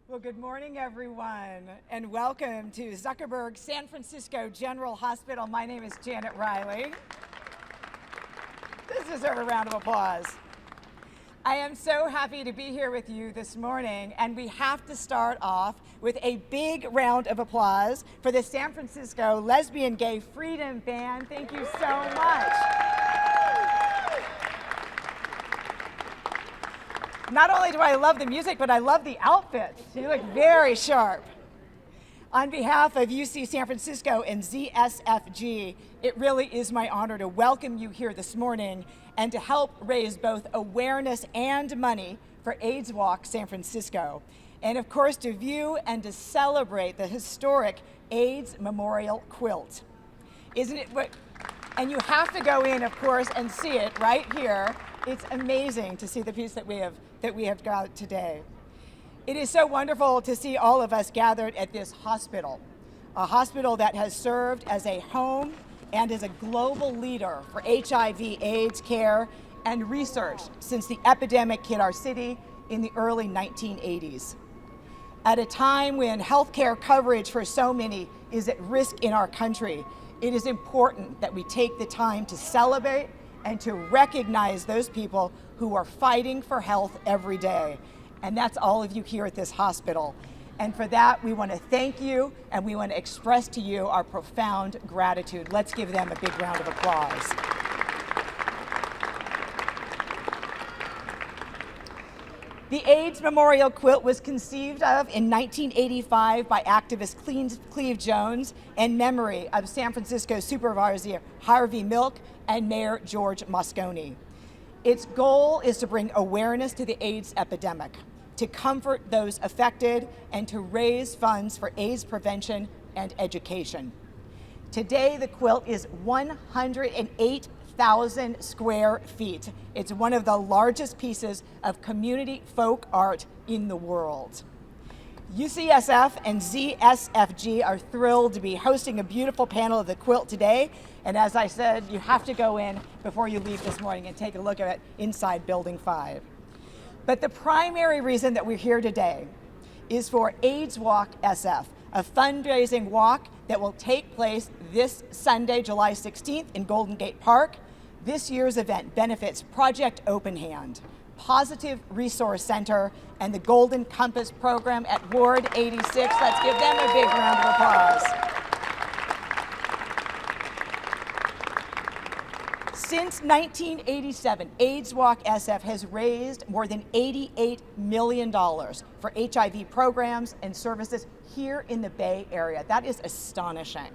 Well, good morning, everyone, and welcome to Zuckerberg San Francisco General Hospital. My name is Janet Riley. This deserves a round of applause. I am so happy to be here with you this morning, and we have to start off with a big round of applause for the San Francisco Lesbian Gay Freedom Band. Thank you so much. Not only do I love the music, but I love the outfits. You look very sharp. On behalf of UC San Francisco and ZSFG, it really is my honor to welcome you here this morning and to help raise both awareness and money for AIDS Walk San Francisco. And of course, to view and to celebrate the historic AIDS Memorial Quilt. Isn't it what? And you have to go in, of course, and see it right here. It's amazing to see the piece that we have got today. It is so wonderful to see all of us gathered at this hospital, a hospital that has served as a home and as a global leader for HIV/AIDS care and research since the epidemic hit our city in the early 1980s. At a time when healthcare coverage for so many is at risk in our country, it is important that we take the time to celebrate and to recognize those people who are fighting for health every day. And that's all of you here at this hospital. And for that, we want to thank you, and we want to express to you our profound gratitude. Let's give them a big round of applause. The AIDS Memorial Quilt was conceived of in 1985 by activist Cleve Jones in memory of San Francisco Supervisor Harvey Milk and Mayor George Moscone. Its goal is to bring awareness to the AIDS epidemic, to comfort those affected, and to raise funds for AIDS prevention and education. Today, the quilt is 108,000 square feet. It's one of the largest pieces of community folk art in the world. UCSF and ZSFG are thrilled to be hosting a beautiful panel of the quilt today. And as I said, you have to go in before you leave this morning and take a look at it inside Building 5. But the primary reason that we're here today is for AIDS Walk SF, a fundraising walk that will take place this Sunday, July 16th in Golden Gate Park. This year's event benefits Project Open Hand, Positive Resource Center, and the Golden Compass program at Ward 86. Let's give them a big round of applause. Since 1987, AIDS Walk SF has raised more than $88 million for HIV programs and services here in the Bay Area. That is astonishing.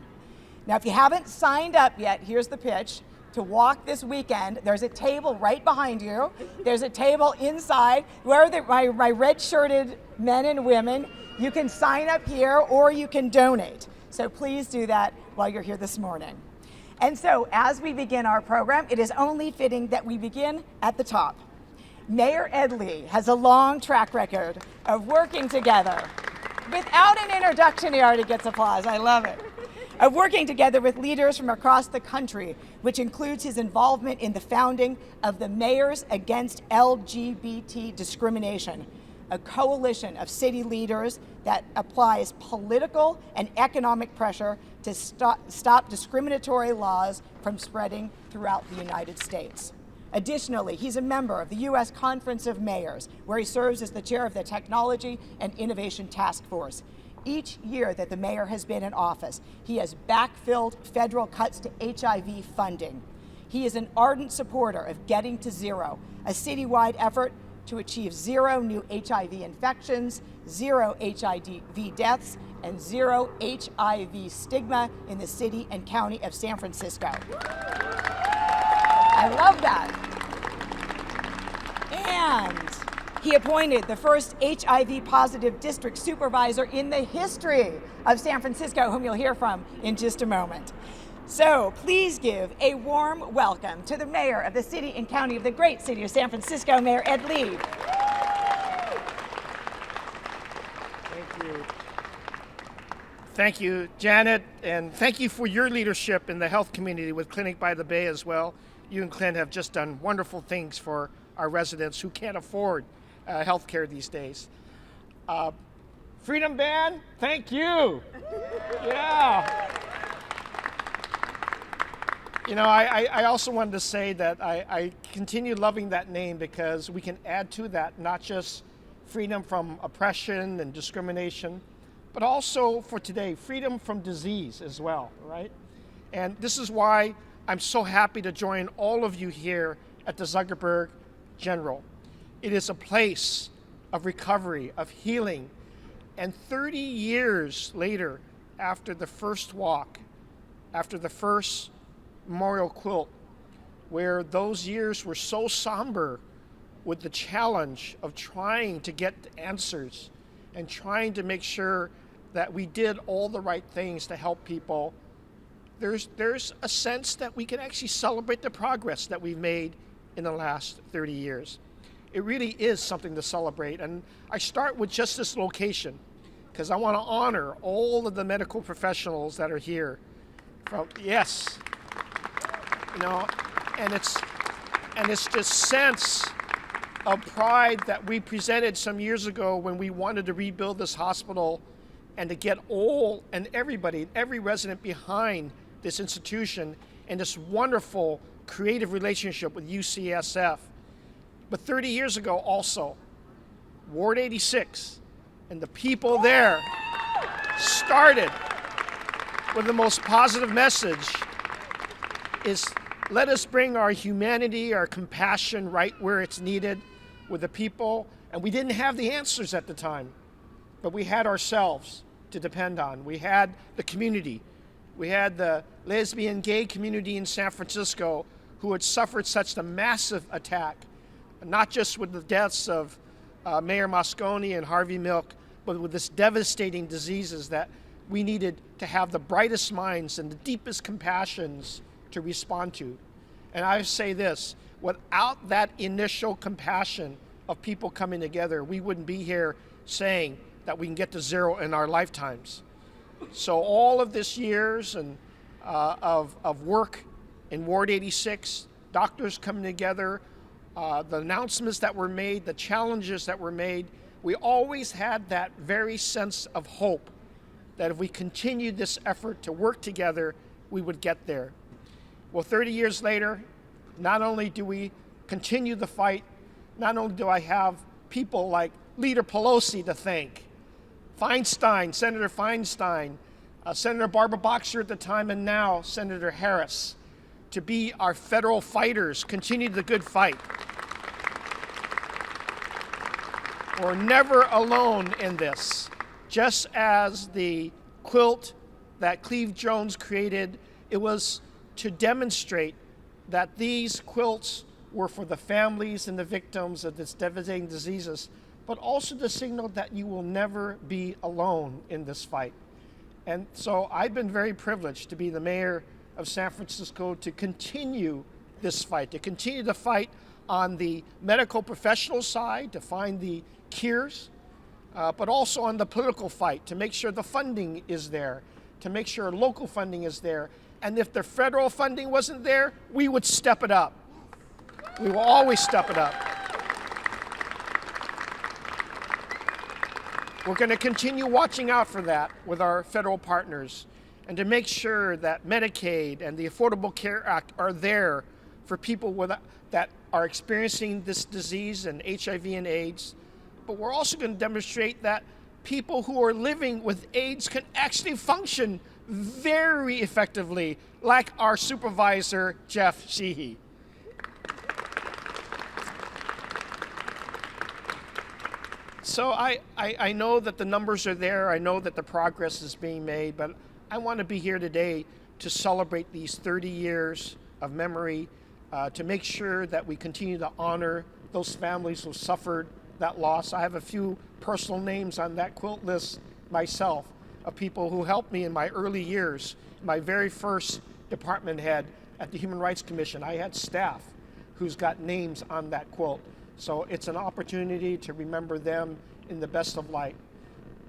Now, if you haven't signed up yet, here's the pitch. To walk this weekend, there's a table right behind you. There's a table inside. Where are my red-shirted men and women? You can sign up here or you can donate. So please do that while you're here this morning. And so as we begin our program, it is only fitting that we begin at the top. Mayor Ed Lee has a long track record of working together. Without an introduction, he already gets applause. I love it. Of working together with leaders from across the country, which includes his involvement in the founding of the Mayors Against LGBT Discrimination, a coalition of city leaders that applies political and economic pressure to stop discriminatory laws from spreading throughout the United States. Additionally, he's a member of the U.S. Conference of Mayors, where he serves as the chair of the Technology and Innovation Task Force. Each year that the mayor has been in office, he has backfilled federal cuts to HIV funding. He is an ardent supporter of Getting to Zero, a citywide effort to achieve zero new HIV infections, zero HIV deaths, and zero HIV stigma in the city and county of San Francisco. I love that. And he appointed the first HIV-positive district supervisor in the history of San Francisco, whom you'll hear from in just a moment. So please give a warm welcome to the mayor of the city and county of the great city of San Francisco, Mayor Ed Lee. Thank you. Thank you, Janet, and thank you for your leadership in the health community with Clinic by the Bay as well. You and Clint have just done wonderful things for our residents who can't afford health care these days. Freedom Band, thank you. Yeah. You know, I also wanted to say that I continue loving that name because we can add to that not just freedom from oppression and discrimination, but also for today, freedom from disease as well, right? And this is why I'm so happy to join all of you here at the Zuckerberg General. It is a place of recovery, of healing, and 30 years later, after the first walk, after the first Memorial Quilt, where those years were so somber with the challenge of trying to get answers and trying to make sure that we did all the right things to help people, there's a sense that we can actually celebrate the progress that we've made in the last 30 years. It really is something to celebrate, and I start with just this location because I want to honor all of the medical professionals that are here. Yes. You know, and it's this sense of pride that we presented some years ago when we wanted to rebuild this hospital and to get all and everybody, every resident behind this institution and this wonderful creative relationship with UCSF. But 30 years ago also, Ward 86 and the people there started with the most positive message is let us bring our humanity, our compassion right where it's needed with the people. And we didn't have the answers at the time, but we had ourselves to depend on. We had the community. We had the lesbian gay community in San Francisco who had suffered such a massive attack, not just with the deaths of Mayor Moscone and Harvey Milk, but with this devastating diseases that we needed to have the brightest minds and the deepest compassions to respond to. And I say this, without that initial compassion of people coming together, we wouldn't be here saying that we can get to zero in our lifetimes. So all of this years and of work in Ward 86, doctors coming together, the announcements that were made, the challenges that were made, we always had that very sense of hope that if we continued this effort to work together, we would get there. Well, 30 years later, not only do we continue the fight, not only do I have people like Leader Pelosi to thank, Feinstein, Senator Feinstein, Senator Barbara Boxer at the time, and now Senator Harris, to be our federal fighters, continue the good fight. We're never alone in this. Just as the quilt that Cleve Jones created, it was to demonstrate that these quilts were for the families and the victims of this devastating diseases, but also to signal that you will never be alone in this fight. And so I've been very privileged to be the mayor of San Francisco to continue this fight, to continue the fight on the medical professional side, to find the cures, but also on the political fight, to make sure the funding is there, to make sure local funding is there. And if the federal funding wasn't there, we would step it up. We will always step it up. We're going to continue watching out for that with our federal partners and to make sure that Medicaid and the Affordable Care Act are there for people that are experiencing this disease and HIV and AIDS. But we're also going to demonstrate that people who are living with AIDS can actually function very effectively, like our Supervisor Jeff Sheehy. So I know that the numbers are there, I know that the progress is being made, but I want to be here today to celebrate these 30 years of memory, to make sure that we continue to honor those families who suffered that loss. I have a few personal names on that quilt list myself of people who helped me in my early years. My very first department head at the Human Rights Commission, I had staff who's got names on that quilt. So it's an opportunity to remember them in the best of light.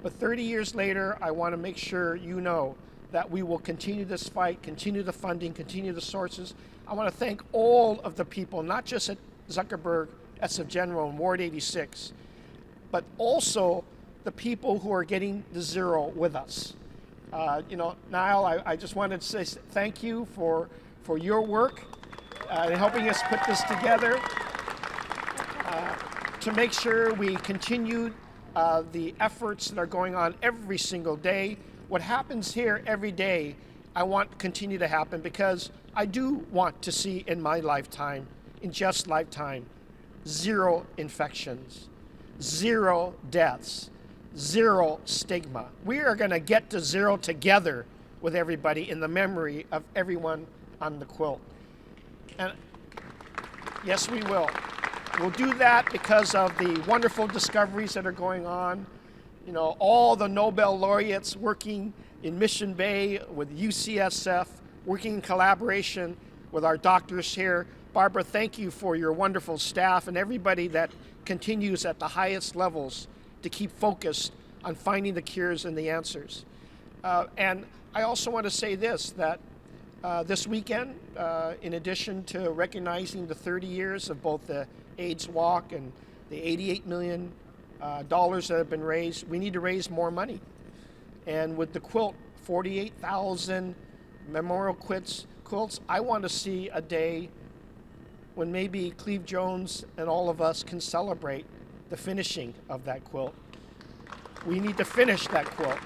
But 30 years later, I want to make sure you know that we will continue this fight, continue the funding, continue the sources. I want to thank all of the people, not just at Zuckerberg, SF General and Ward 86, but also the people who are getting the zero with us. Niall, I just wanted to say thank you for your work in helping us put this together to make sure we continue the efforts that are going on every single day. What happens here every day, I want to continue to happen, because I do want to see in my lifetime, in Jeff's lifetime, 0 infections, 0 deaths, 0 stigma. We are going to get to 0 together with everybody in the memory of everyone on the quilt. And yes, we will. We'll do that because of the wonderful discoveries that are going on. All the Nobel laureates working in Mission Bay with UCSF, working in collaboration with our doctors here. Barbara, thank you for your wonderful staff and everybody that continues at the highest levels to keep focused on finding the cures and the answers. And I also want to say this, that this weekend, in addition to recognizing the 30 years of both the AIDS Walk and the $88 million that have been raised, we need to raise more money. And with the quilt, 48,000 memorial quilts, I want to see a day when maybe Cleve Jones and all of us can celebrate the finishing of that quilt. We need to finish that quilt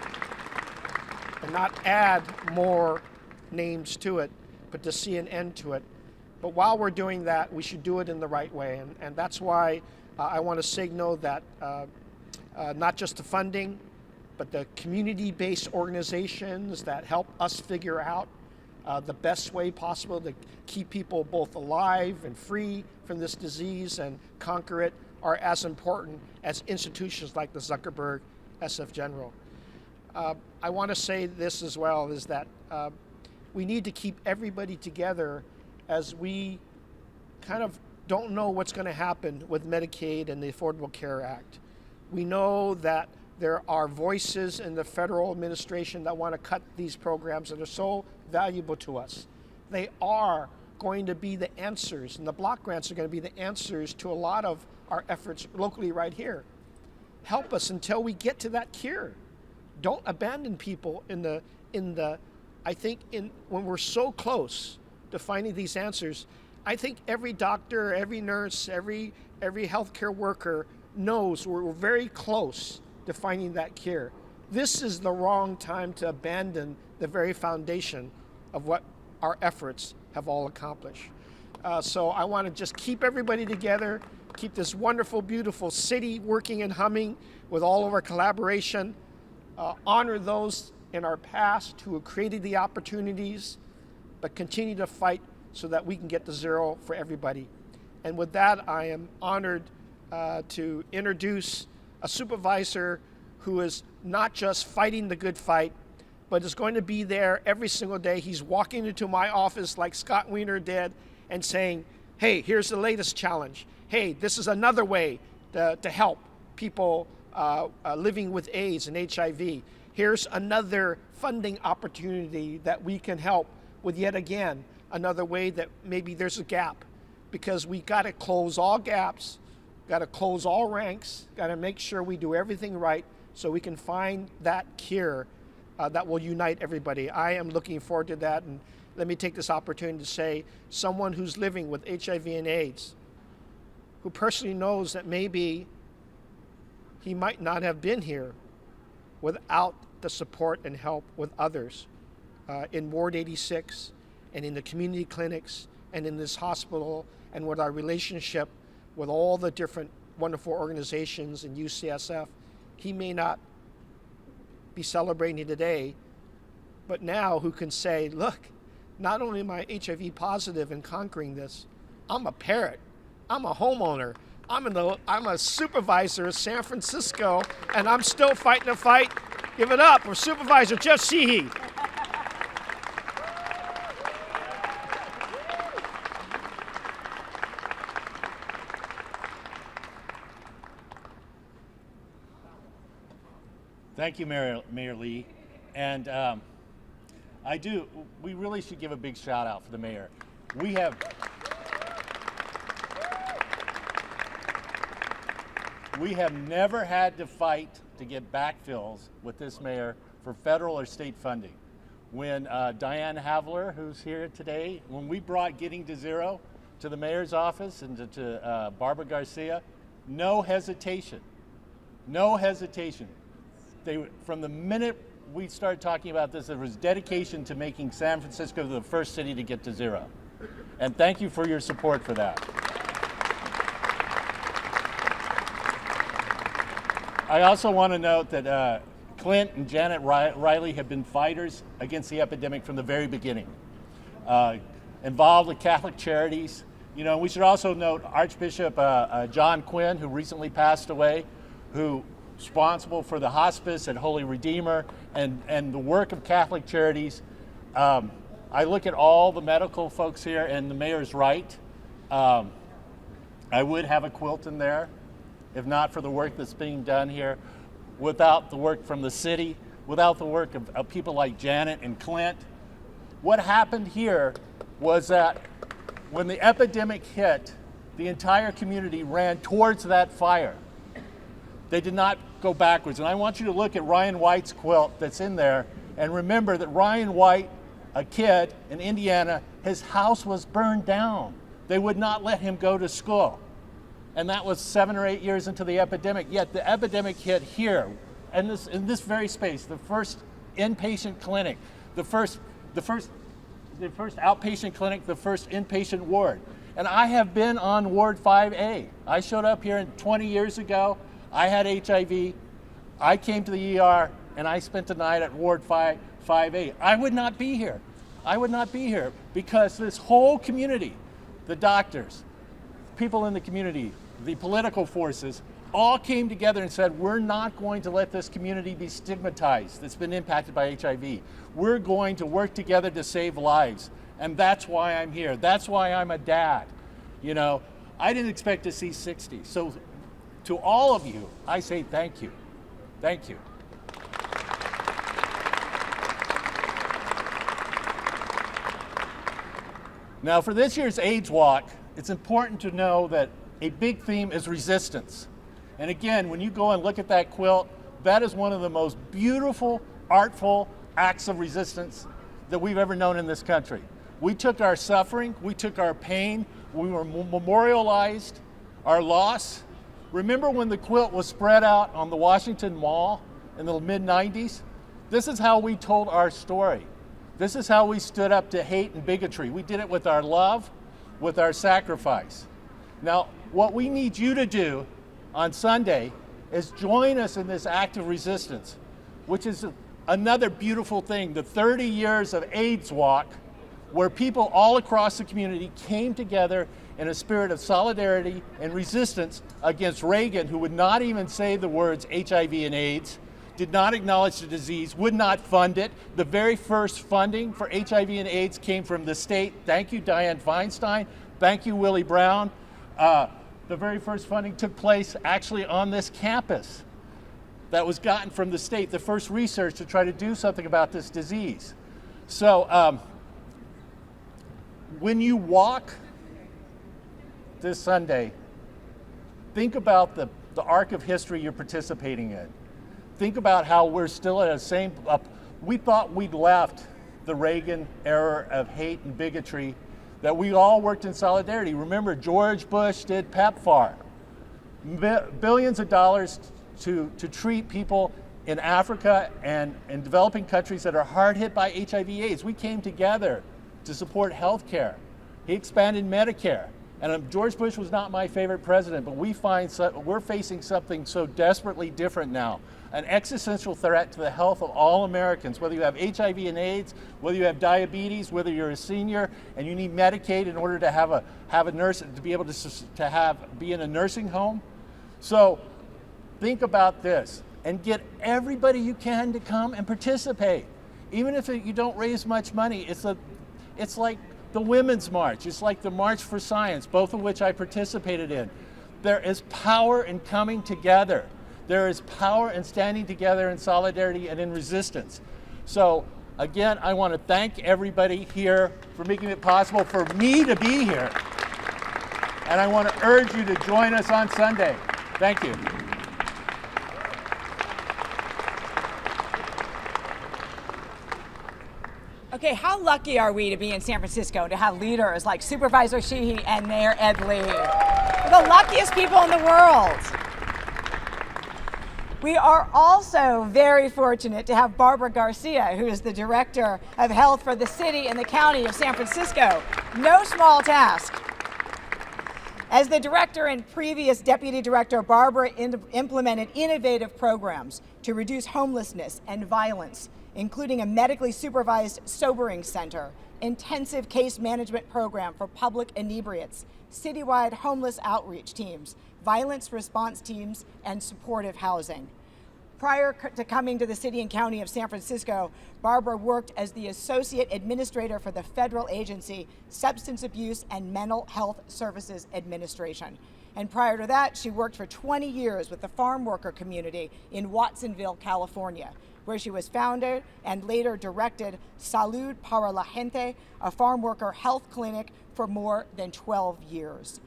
and not add more names to it, but to see an end to it. But while we're doing that, we should do it in the right way. And that's why I want to signal that not just the funding, but the community-based organizations that help us figure out the best way possible to keep people both alive and free from this disease and conquer it are as important as institutions like the Zuckerberg SF General. I want to say this as well, is that we need to keep everybody together as we kind of don't know what's going to happen with Medicaid and the Affordable Care Act. We know that there are voices in the federal administration that want to cut these programs that are so valuable to us. They are going to be the answers, and the block grants are going to be the answers to a lot of our efforts locally right here. Help us until we get to that cure. Don't abandon people when we're so close to finding these answers. I think every doctor, every nurse, every healthcare worker knows we're very close to finding that cure. This is the wrong time to abandon the very foundation of what our efforts have all accomplished. So I want to just keep everybody together, keep this wonderful, beautiful city working and humming with all of our collaboration, honor those in our past who have created the opportunities, but continue to fight so that we can get to 0 for everybody. And with that, I am honored to introduce a supervisor who is not just fighting the good fight, but is going to be there every single day. He's walking into my office like Scott Wiener did and saying, hey, here's the latest challenge. Hey, this is another way to help people living with AIDS and HIV. Here's another funding opportunity that we can help with, yet again, another way that maybe there's a gap, because we got to close all gaps, got to close all ranks, got to make sure we do everything right so we can find that cure that will unite everybody. I am looking forward to that, and let me take this opportunity to say, someone who's living with HIV and AIDS, who personally knows that maybe he might not have been here without the support and help with others in Ward 86 and in the community clinics and in this hospital, and with our relationship with all the different wonderful organizations in UCSF. He may not be celebrating today, but now who can say, look, not only am I HIV positive and conquering this, I'm a parent, I'm a homeowner, I'm a supervisor of San Francisco, and I'm still fighting the fight. Give it up for Supervisor Jeff Sheehy. Thank you, Mayor Lee. And we really should give a big shout out for the mayor. We We have never had to fight to get backfills with this mayor for federal or state funding. When Diane Havler, who's here today, when we brought Getting to Zero to the mayor's office and to Barbara Garcia, no hesitation, no hesitation. From the minute we started talking about this, there was dedication to making San Francisco the first city to get to zero. And thank you for your support for that. I also want to note that Clint and Janet Riley have been fighters against the epidemic from the very beginning. Involved with Catholic Charities. You know, we should also note Archbishop John Quinn, who recently passed away, who responsible for the hospice at Holy Redeemer and the work of Catholic Charities. I look at all the medical folks here, and the mayor's right. I would have a quilt in there, if not for the work that's being done here. Without the work from the city, without the work of people like Janet and Clint. What happened here was that when the epidemic hit, the entire community ran towards that fire. They did not go backwards. And I want you to look at Ryan White's quilt that's in there and remember that Ryan White, a kid in Indiana, his house was burned down. They would not let him go to school. And that was 7 or 8 years into the epidemic. Yet the epidemic hit here, and in this very space, the first inpatient clinic, the first outpatient clinic, the first inpatient ward. And I have been on Ward 5A. I showed up here 20 years ago. I had HIV. I came to the ER, and I spent the night at Ward 5A. I would not be here. I would not be here because this whole community, the doctors, people in the community, the political forces, all came together and said, we're not going to let this community be stigmatized that's been impacted by HIV. We're going to work together to save lives. And that's why I'm here. That's why I'm a dad. You know, I didn't expect to see 60. So to all of you, I say thank you. Thank you. Now for this year's AIDS Walk, it's important to know that a big theme is resistance. And again, when you go and look at that quilt, that is one of the most beautiful, artful acts of resistance that we've ever known in this country. We took our suffering, we took our pain, we were memorialized our loss. Remember when the quilt was spread out on the Washington Mall in the mid-90s? This is how we told our story. This is how we stood up to hate and bigotry. We did it with our love, with our sacrifice. Now, what we need you to do on Sunday is join us in this act of resistance, which is another beautiful thing, the 30 years of AIDS Walk, where people all across the community came together in a spirit of solidarity and resistance against Reagan, who would not even say the words HIV and AIDS, did not acknowledge the disease, would not fund it. The very first funding for HIV and AIDS came from the state. Thank you, Dianne Feinstein. Thank you, Willie Brown. The very first funding took place actually on this campus that was gotten from the state, the first research to try to do something about this disease. So when you walk this Sunday, think about the arc of history you're participating in. Think about how we're still at the same, we thought we'd left the Reagan era of hate and bigotry, that we all worked in solidarity. Remember, George Bush did PEPFAR, billions of dollars to treat people in Africa and in developing countries that are hard hit by HIV/AIDS. We came together to support healthcare. He expanded Medicare. And George Bush was not my favorite president, but we're facing something so desperately different now. An existential threat to the health of all Americans, whether you have HIV and AIDS, whether you have diabetes, whether you're a senior and you need Medicaid in order to have a nurse, to be able to be in a nursing home. So think about this and get everybody you can to come and participate. Even if you don't raise much money, it's like the Women's March, it's like the March for Science, both of which I participated in. There is power in coming together. There is power in standing together in solidarity and in resistance. So again, I want to thank everybody here for making it possible for me to be here. And I want to urge you to join us on Sunday. Thank you. Okay, how lucky are we to be in San Francisco, to have leaders like Supervisor Sheehy and Mayor Ed Lee? We're the luckiest people in the world. We are also very fortunate to have Barbara Garcia, who is the Director of Health for the City and the County of San Francisco. No small task. As the director and previous deputy director, Barbara implemented innovative programs to reduce homelessness and violence, including a medically supervised sobering center, intensive case management program for public inebriates, citywide homeless outreach teams, violence response teams, and supportive housing. Prior to coming to the City and County of San Francisco, Barbara worked as the Associate Administrator for the federal agency Substance Abuse and Mental Health Services Administration. And prior to that, she worked for 20 years with the farm worker community in Watsonville, California, where she was founder and later directed Salud para la Gente, a farm worker health clinic, for more than 12 years.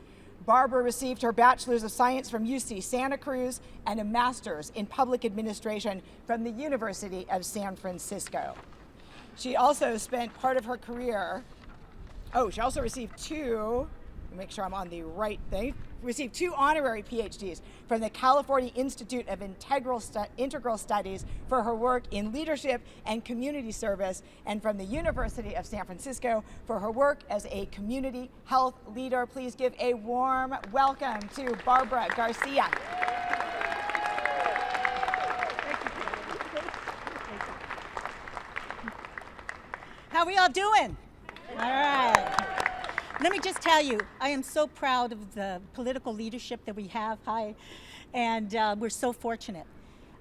Barbara received her Bachelor's of Science from UC Santa Cruz and a Master's in Public Administration from the University of San Francisco. She also spent part of her career, she also received make sure I'm on the right thing, received 2 honorary PhDs from the California Institute of Integral Studies for her work in leadership and community service, and from the University of San Francisco for her work as a community health leader. Please give a warm welcome to Barbara Garcia. How are we all doing? All right. Let me just tell you, I am so proud of the political leadership that we have. And we're so fortunate.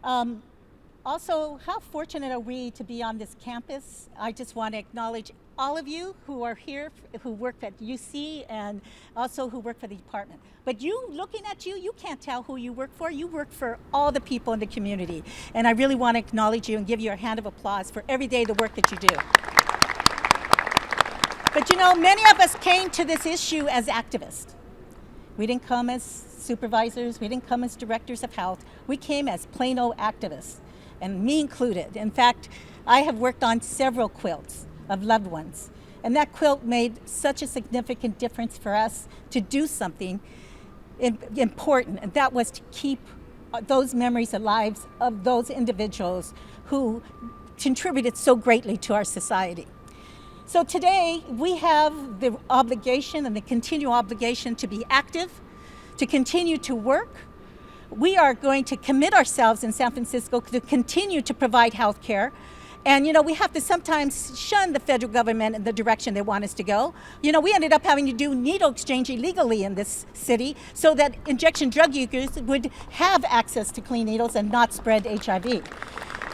Also, how fortunate are we to be on this campus? I just want to acknowledge all of you who are here, who work at UC and also who work for the department. But looking at you, you can't tell who you work for. You work for all the people in the community. And I really want to acknowledge you and give you a hand of applause for every day the work that you do. But many of us came to this issue as activists. We didn't come as supervisors, we didn't come as directors of health, we came as plain old activists, and me included. In fact, I have worked on several quilts of loved ones, and that quilt made such a significant difference for us to do something important, and that was to keep those memories alive of those individuals who contributed so greatly to our society. So today, we have the obligation and the continual obligation to be active, to continue to work. We are going to commit ourselves in San Francisco to continue to provide health care. And, we have to sometimes shun the federal government and the direction they want us to go. We ended up having to do needle exchange illegally in this city so that injection drug users would have access to clean needles and not spread HIV.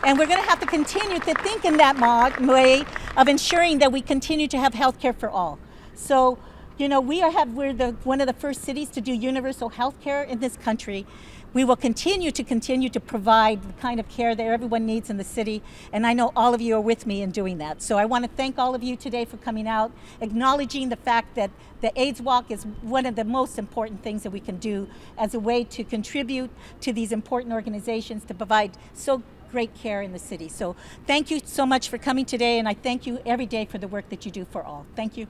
And we're going to have to continue to think in that way of ensuring that we continue to have health care for all. So, we're one of the first cities to do universal health care in this country. We will continue to provide the kind of care that everyone needs in the city, and I know all of you are with me in doing that. So I want to thank all of you today for coming out, acknowledging the fact that the AIDS Walk is one of the most important things that we can do as a way to contribute to these important organizations to provide so great care in the city. So thank you so much for coming today, and I thank you every day for the work that you do for all. Thank you.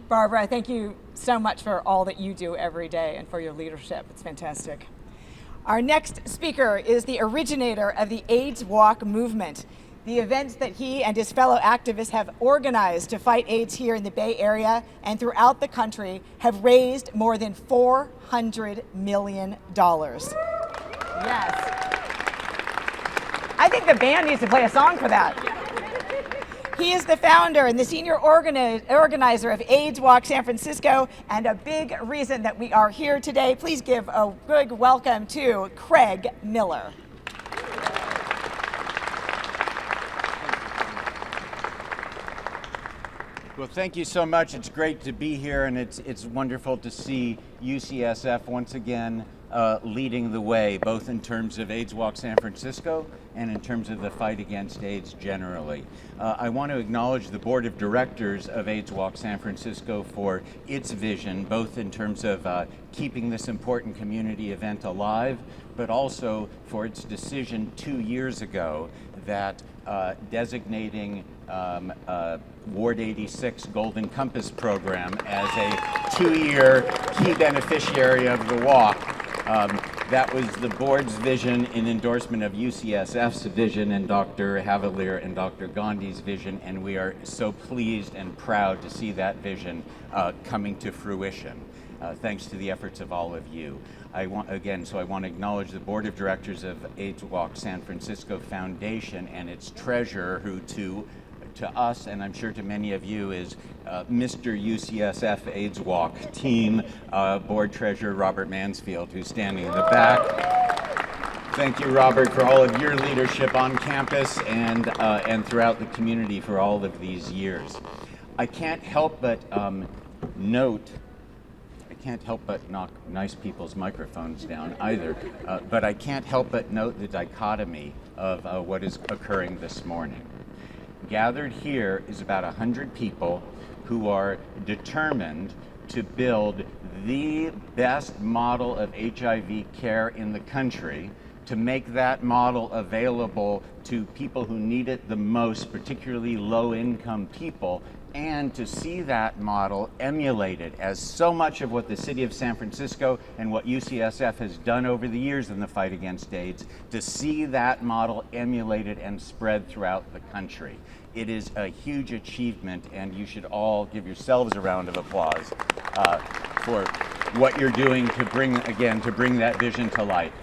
Barbara, thank you so much for all that you do every day and for your leadership. It's fantastic. Our next speaker is the originator of the AIDS Walk movement. The events that he and his fellow activists have organized to fight AIDS here in the Bay Area and throughout the country have raised more than $400 million. Yes. I think the band needs to play a song for that. He is the founder and the senior organizer of AIDS Walk San Francisco, and a big reason that we are here today. Please give a big welcome to Craig Miller. Well, thank you so much. It's great to be here, and it's wonderful to see UCSF once again leading the way, both in terms of AIDS Walk San Francisco and in terms of the fight against AIDS generally. I want to acknowledge the board of directors of AIDS Walk San Francisco for its vision, both in terms of keeping this important community event alive, but also for its decision 2 years ago that designating Ward 86 Golden Compass program as a 2-year key beneficiary of the walk. That was the board's vision in endorsement of UCSF's vision and Dr. Havalier and Dr. Gandhi's vision, and we are so pleased and proud to see that vision coming to fruition, thanks to the efforts of all of you. I want to acknowledge the board of directors of AIDS Walk San Francisco Foundation and its treasurer, who to us, and I'm sure to many of you, is Mr. UCSF AIDS Walk team, board treasurer Robert Mansfield, who's standing in the back. Thank you, Robert, for all of your leadership on campus and throughout the community for all of these years. I can't help but knock nice people's microphones down either, but I can't help but note the dichotomy of what is occurring this morning. Gathered here is about 100 people who are determined to build the best model of HIV care in the country, to make that model available to people who need it the most, particularly low-income people, and to see that model emulated, as so much of what the city of San Francisco and what UCSF has done over the years in the fight against AIDS, to see that model emulated and spread throughout the country. It is a huge achievement, and you should all give yourselves a round of applause for what you're doing to bring that vision to life.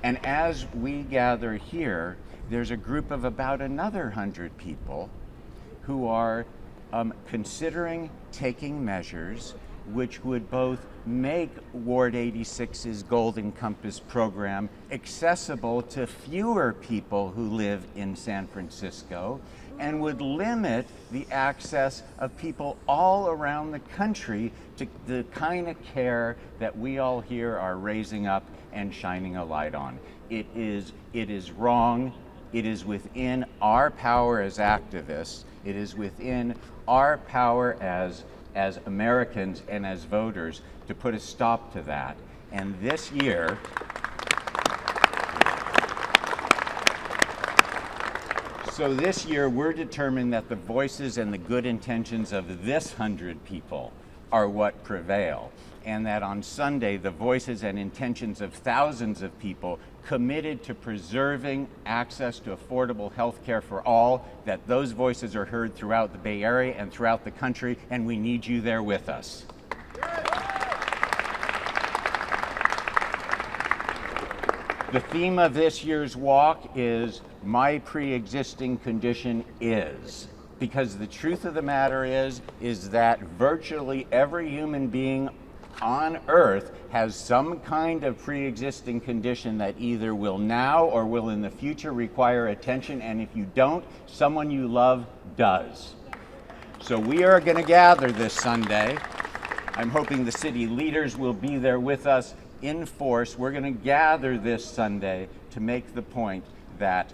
And as we gather here, there's a group of about another 100 people who are considering taking measures which would both make Ward 86's Golden Compass program accessible to fewer people who live in San Francisco, and would limit the access of people all around the country to the kind of care that we all here are raising up and shining a light on. It is wrong. It is within our power as activists. It is within our power as Americans and as voters to put a stop to that. And this year, we're determined that the voices and the good intentions of this 100 people are what prevail, and that on Sunday, the voices and intentions of thousands of people committed to preserving access to affordable health care for all, that those voices are heard throughout the Bay Area and throughout the country, and we need you there with us. The theme of this year's walk is "My Pre-Existing Condition Is," because the truth of the matter is that virtually every human being on Earth has some kind of pre-existing condition that either will now or will in the future require attention, and if you don't, someone you love does. So we are going to gather this Sunday. I'm hoping the city leaders will be there with us in force. We're going to gather this Sunday to make the point that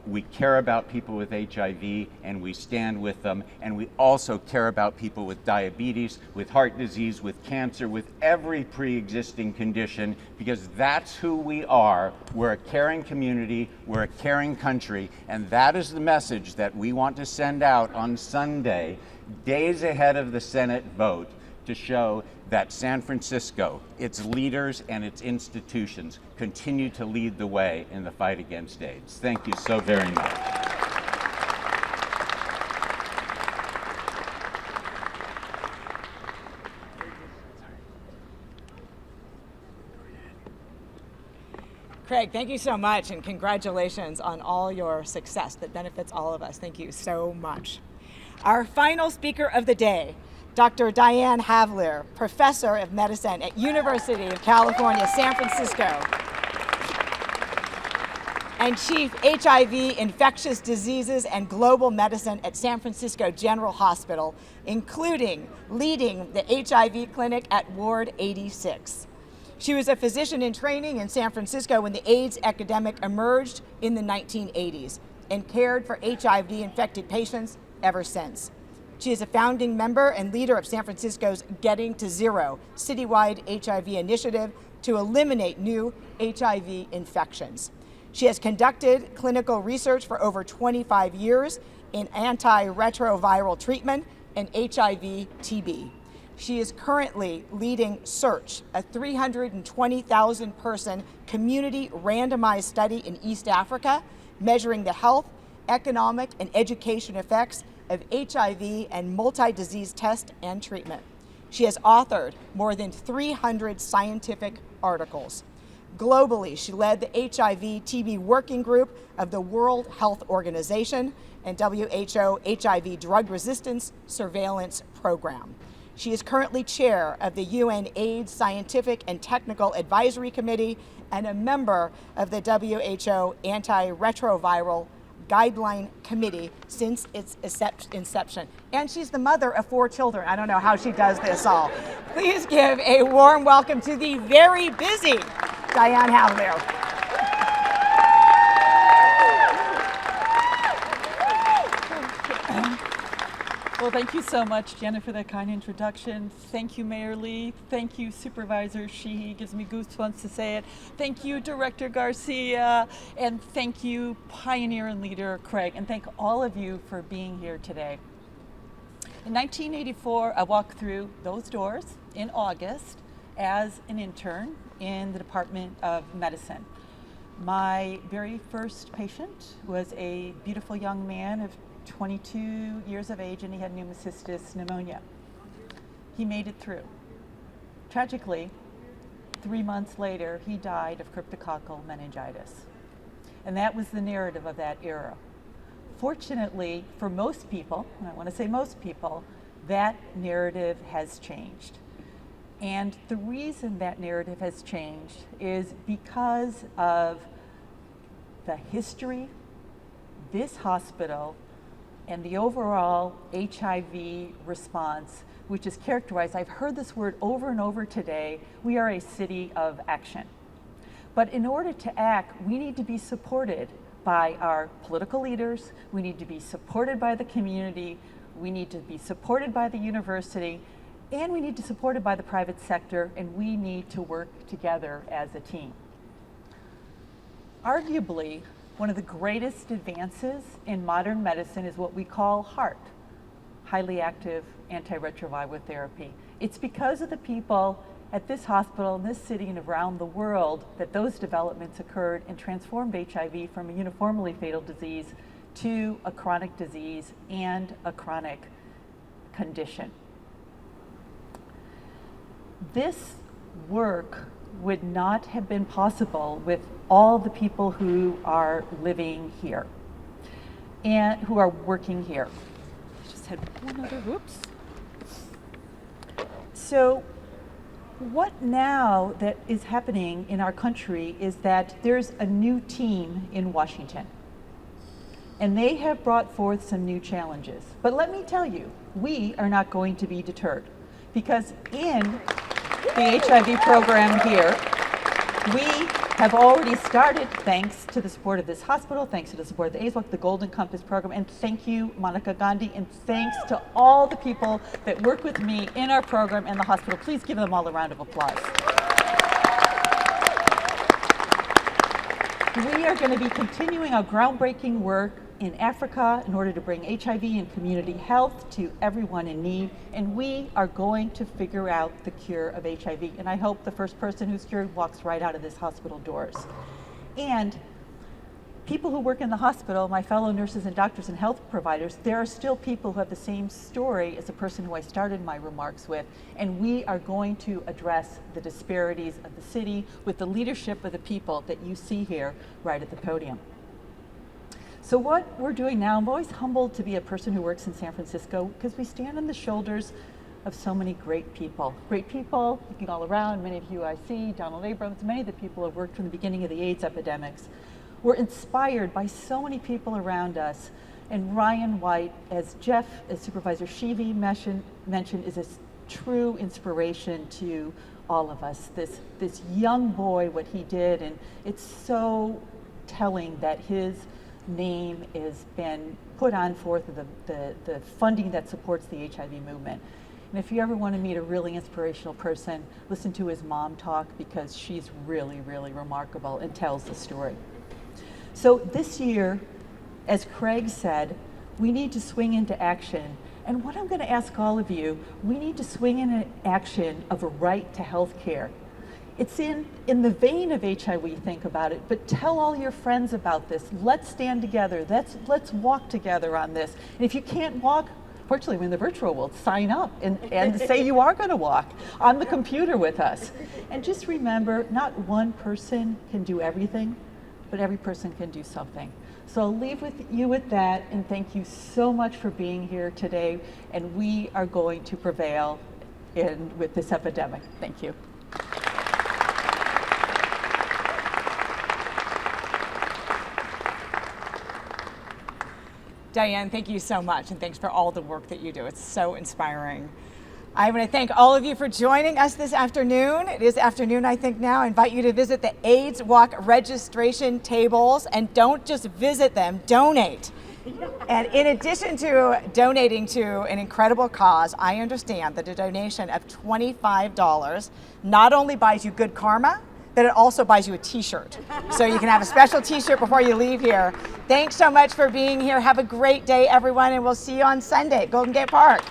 we care about people with HIV and we stand with them, and we also care about people with diabetes, with heart disease, with cancer, with every pre-existing condition, because that's who we are. We're a caring community, we're a caring country, and that is the message that we want to send out on Sunday, days ahead of the Senate vote, to show that San Francisco, its leaders and its institutions continue to lead the way in the fight against AIDS. Thank you so very much. Craig, thank you so much, and congratulations on all your success that benefits all of us. Thank you so much. Our final speaker of the day, Dr. Diane Havalier, Professor of Medicine at University of California, San Francisco, and Chief HIV, Infectious Diseases, and Global Medicine at San Francisco General Hospital, including leading the HIV clinic at Ward 86. She was a physician in training in San Francisco when the AIDS epidemic emerged in the 1980s and cared for HIV-infected patients ever since. She is a founding member and leader of San Francisco's Getting to Zero citywide HIV initiative to eliminate new HIV infections. She has conducted clinical research for over 25 years in antiretroviral treatment and HIV/TB. She is currently leading SEARCH, a 320,000 person community randomized study in East Africa, measuring the health, economic, and education effects of HIV and multi-disease test and treatment. She has authored more than 300 scientific articles. Globally, she led the HIV/TB working group of the World Health Organization and WHO HIV drug resistance surveillance program. She is currently chair of the UN AIDS Scientific and Technical Advisory Committee and a member of the WHO Antiretroviral Guideline Committee since its inception. And she's the mother of 4 children. I don't know how she does this all. Please give a warm welcome to the very busy Diane Hallew. Well, thank you so much, Jenna, for that kind introduction. Thank you, Mayor Lee. Thank you, Supervisor Sheehy. Gives me goosebumps to say it. Thank you, Director Garcia. And thank you, Pioneer and Leader Craig. And thank all of you for being here today. In 1984, I walked through those doors in August as an intern in the Department of Medicine. My very first patient was a beautiful young man of 22 years of age, and he had pneumocystis pneumonia. He made it through. Tragically, 3 months later, he died of cryptococcal meningitis. And that was the narrative of that era. Fortunately, for most people, and I want to say most people, that narrative has changed. And the reason that narrative has changed is because of the history, this hospital, and the overall HIV response, which is characterized, I've heard this word over and over today, we are a city of action. But in order to act, we need to be supported by our political leaders, we need to be supported by the community, we need to be supported by the university, and we need to be supported by the private sector, and we need to work together as a team. Arguably, one of the greatest advances in modern medicine is what we call HAART, highly active antiretroviral therapy. It's because of the people at this hospital, in this city, and around the world that those developments occurred and transformed HIV from a uniformly fatal disease to a chronic disease and a chronic condition. This work would not have been possible with all the people who are living here and who are working here. Just had one other, whoops. So what now that is happening in our country is that there's a new team in Washington, and they have brought forth some new challenges. But let me tell you, we are not going to be deterred, because in the HIV program here, we have already started, thanks to the support of this hospital, thanks to the support of the AIDS Walk, the Golden Compass program, and thank you, Monica Gandhi, and thanks to all the people that work with me in our program and the hospital. Please give them all a round of applause. We are going to be continuing our groundbreaking work in Africa in order to bring HIV and community health to everyone in need, and we are going to figure out the cure of HIV, and I hope the first person who's cured walks right out of this hospital doors. And people who work in the hospital, my fellow nurses and doctors and health providers, there are still people who have the same story as the person who I started my remarks with, and we are going to address the disparities of the city with the leadership of the people that you see here right at the podium. So what we're doing now, I'm always humbled to be a person who works in San Francisco, because we stand on the shoulders of so many great people. Great people looking all around, many of you I see, Donald Abrams, many of the people who have worked from the beginning of the AIDS epidemics. We're inspired by so many people around us. And Ryan White, as Supervisor Sheehy mentioned, is a true inspiration to all of us. This young boy, what he did, and it's so telling that his name has been put on forth the funding that supports the HIV movement. And if you ever want to meet a really inspirational person, listen to his mom talk, because she's really, really remarkable and tells the story. So this year, as Craig said, we need to swing into action. And what I'm going to ask all of you, we need to swing into action of a right to health care. It's in the vein of HIV, think about it, but tell all your friends about this. Let's stand together. Let's walk together on this. And if you can't walk, fortunately, we're in the virtual world, sign up and say you are going to walk on the computer with us. And just remember, not one person can do everything, but every person can do something. So I'll leave you with that, and thank you so much for being here today. And we are going to prevail with this epidemic. Thank you. Diane, thank you so much, and thanks for all the work that you do. It's so inspiring. I want to thank all of you for joining us this afternoon. It is afternoon, I think, now. I invite you to visit the AIDS Walk registration tables, and don't just visit them, donate. And in addition to donating to an incredible cause, I understand that a donation of $25 not only buys you good karma, but it also buys you a t-shirt. So you can have a special t-shirt before you leave here. Thanks so much for being here. Have a great day, everyone, and we'll see you on Sunday at Golden Gate Park.